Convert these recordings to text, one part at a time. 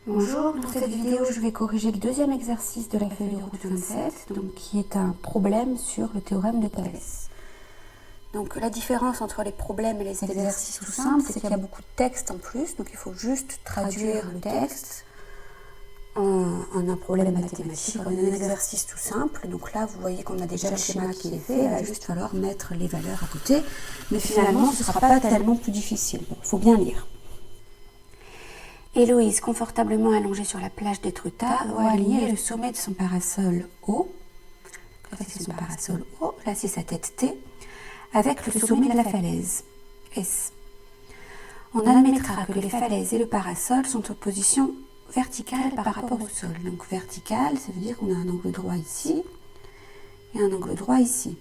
Bonjour, dans cette vidéo je vais corriger le deuxième exercice de la feuille de route 27, donc, qui est un problème sur le théorème de Thalès. Donc la différence entre les problèmes et les exercices tout simples, c'est qu'il y a beaucoup de texte en plus, donc il faut juste traduire le texte en un problème mathématique, en un exercice tout simple. Donc là vous voyez qu'on a déjà le schéma qui est fait, il va juste falloir mettre les valeurs à côté, mais finalement ce ne sera pas tellement plus difficile, il faut bien lire. Héloïse, confortablement allongée sur la plage d'Étretat, voit aligner le sommet de son parasol haut, là c'est son parasol haut, là c'est sa tête T, avec le sommet de la falaise, S. On admettra que les falaises et le parasol sont en position verticale par rapport au sol. Donc verticale, ça veut dire qu'on a un angle droit ici et un angle droit ici.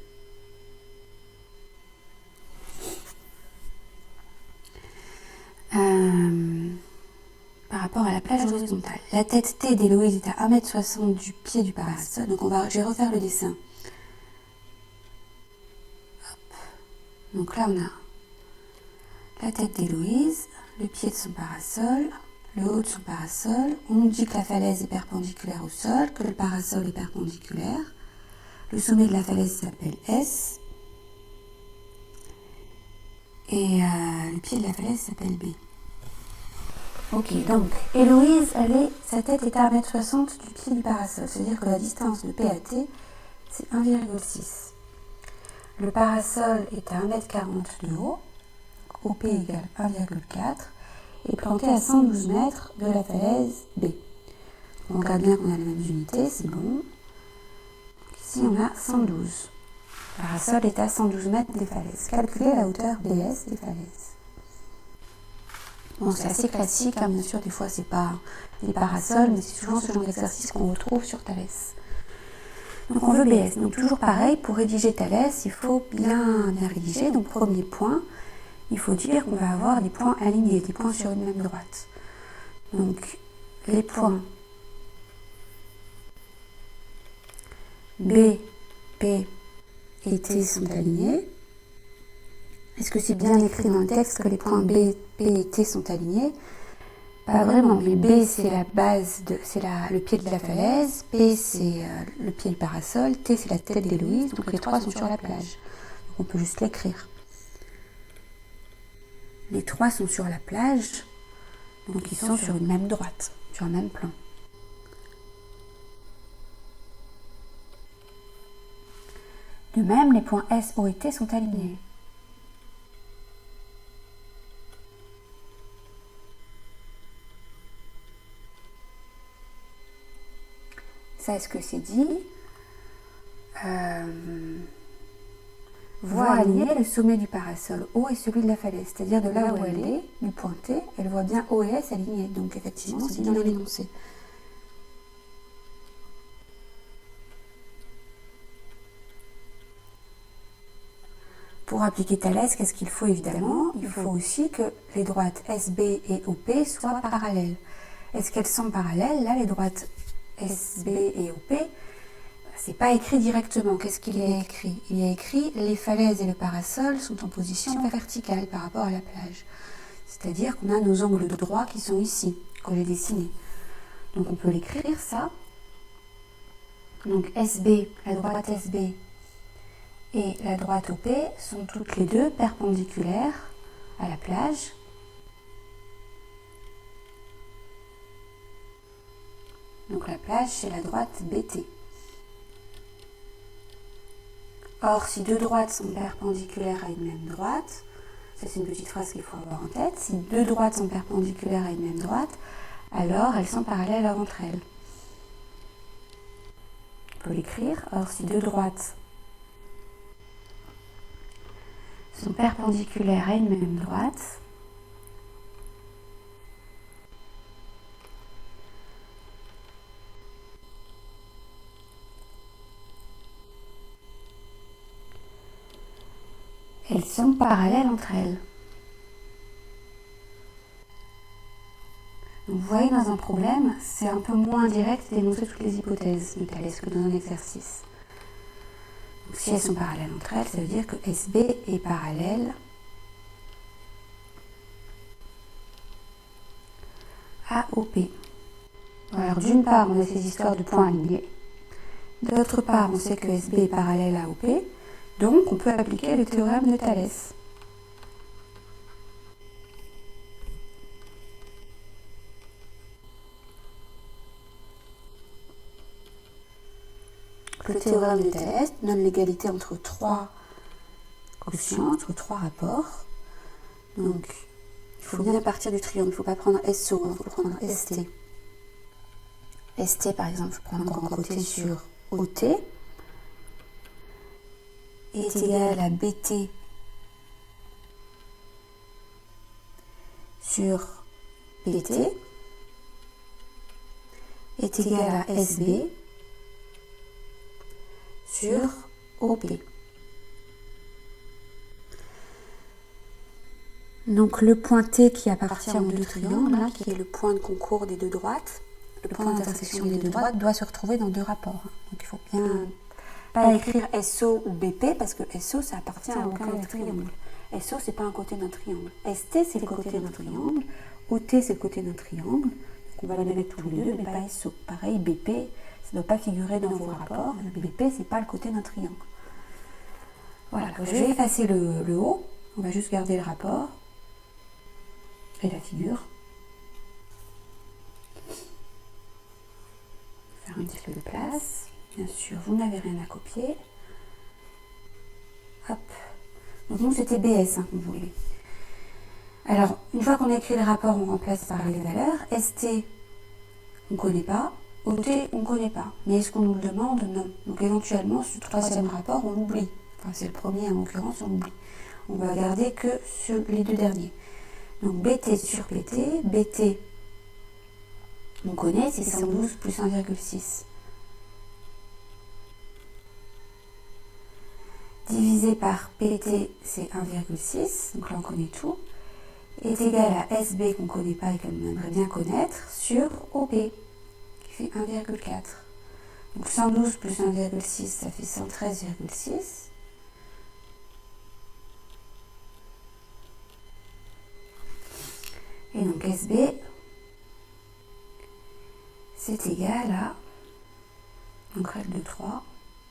Par rapport à la plage horizontale. La tête T d'Héloïse est à 1,60 m du pied du parasol. Donc je vais refaire le dessin. Hop. Donc là on a la tête d'Héloïse, le pied de son parasol, le haut de son parasol. On nous dit que la falaise est perpendiculaire au sol, que le parasol est perpendiculaire. Le sommet de la falaise s'appelle S. Et le pied de la falaise s'appelle B. Ok, donc Héloïse, sa tête est à 1,60 m du pied du parasol, c'est-à-dire que la distance de P à T, c'est 1,6. Le parasol est à 1,40 m de haut, OP égale 1,4, et planté à 112 mètres de la falaise B. On regarde bien qu'on a les mêmes unités, c'est bon. Donc ici, on a 112. Le parasol est à 112 mètres des falaises. Calculez la hauteur BS des falaises. Bon, c'est assez classique, hein, bien sûr, des fois c'est pas des parasols, mais c'est souvent ce genre d'exercice qu'on retrouve sur Thalès. Donc on veut BS. Donc toujours pareil, pour rédiger Thalès, il faut bien rédiger. Donc premier point, il faut dire qu'on va avoir des points alignés, des points sur une même droite. Donc les points B, P et T sont alignés. Est-ce que c'est bien écrit dans le texte que les points B, P et T sont alignés? Pas vraiment, mais B c'est la base, c'est le pied de la falaise, P c'est le pied du parasol, T c'est la tête d'Héloïse, donc les trois sont sur la plage. Donc on peut juste l'écrire. Les trois sont sur la plage, donc ils sont sur une même droite, sur un même plan. De même, les points S, O et T sont alignés. Ça, est-ce que c'est dit? Voit aligner le sommet du parasol haut et celui de la falaise, c'est-à-dire de là où elle est, du point T, elle voit bien O et S alignés, donc effectivement c'est bien dans l'énoncé. Pour appliquer Thalès, qu'est-ce qu'il faut évidemment? Il faut aussi que les droites SB et OP soient parallèles. Est-ce qu'elles sont parallèles? Là, les droites SB et OP, c'est pas écrit directement. Qu'est-ce qu'il y a écrit? Il y a écrit les falaises et le parasol sont en position verticale par rapport à la plage. C'est-à-dire qu'on a nos angles droits qui sont ici, que j'ai dessinés. Donc on peut l'écrire ça. Donc SB, la droite SB et la droite OP sont toutes les deux perpendiculaires à la plage. Donc la plage, c'est la droite BT. Or, si deux droites sont perpendiculaires à une même droite, ça c'est une petite phrase qu'il faut avoir en tête, si deux droites sont perpendiculaires à une même droite, alors elles sont parallèles entre elles. On peut l'écrire. Or, si deux droites sont perpendiculaires à une même droite, elles sont parallèles entre elles. Donc vous voyez, dans un problème, c'est un peu moins direct d'énoncer toutes les hypothèses de Thalès que dans un exercice. Donc si elles sont parallèles entre elles, ça veut dire que SB est parallèle à OP. Alors d'une part, on a ces histoires de points alignés. D'autre part, on sait que SB est parallèle à OP. Donc, on peut appliquer le théorème de Thalès. Le théorème de Thalès donne l'égalité entre trois quotients, entre trois rapports. Donc, il faut bien partir du triangle. Il ne faut pas prendre SO, il faut prendre ST. ST, par exemple, je prends un grand côté sur OT, est égal à BT sur BT, est égal à SB sur OP. Donc le point T qui appartient aux deux triangles, là, qui est le point de concours des deux droites, le point d'intersection des deux droites doit se retrouver dans deux rapports. Donc il faut bien pas écrire SO ou BP parce que SO ça appartient à aucun des triangles. SO c'est pas un côté d'un triangle. ST c'est le côté d'un triangle. OT c'est le côté d'un triangle. Donc on va les mettre tous les deux mais pas SO. Pareil BP ça ne doit pas figurer dans vos rapports. Le BP c'est pas le côté d'un triangle. Voilà, je vais effacer le haut. On va juste garder le rapport et la figure. Faire un petit peu de place. Bien sûr, vous n'avez rien à copier. Hop. Donc nous, c'était BS, hein, vous voulez. Alors, une fois qu'on a écrit le rapport, on remplace par les valeurs. ST, on ne connaît pas. OT, on ne connaît pas. Mais est-ce qu'on nous le demande? Non. Donc éventuellement, ce troisième rapport, on l'oublie. Enfin, c'est le premier en l'occurrence, on l'oublie. On va garder que les deux derniers. Donc BT sur PT, BT, on connaît, c'est 112 plus 1,6. Divisé par PT, c'est 1,6, donc là on connaît tout, est égal à SB qu'on ne connaît pas et qu'on aimerait bien connaître, sur OP, qui fait 1,4. Donc 112 plus 1,6, ça fait 113,6. Et donc SB, c'est égal à, donc règle de 3,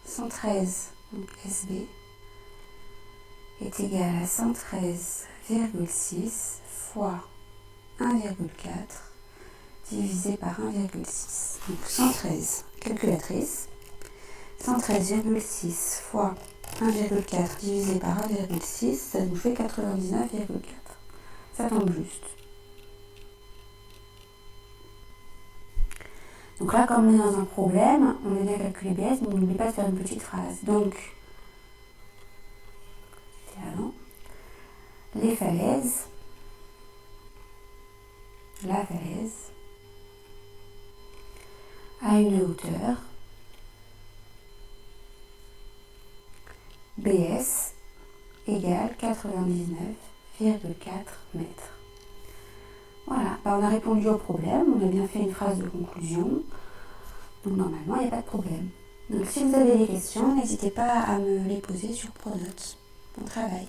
113, donc SB, est égal à 113,6 fois 1,4 divisé par 1,6. Donc 113, calculatrice, 113,6 fois 1,4 divisé par 1,6, ça nous fait 99,4. Ça tombe juste. Donc là, comme on est dans un problème, on a bien calculé BS, mais on n'oublie pas de faire une petite phrase. Donc, les falaises, la falaise, à une hauteur BS égale 99,4 mètres. Voilà, on a répondu au problème, on a bien fait une phrase de conclusion, donc normalement il n'y a pas de problème. Donc si vous avez des questions, n'hésitez pas à me les poser sur Pronote. Bon travail.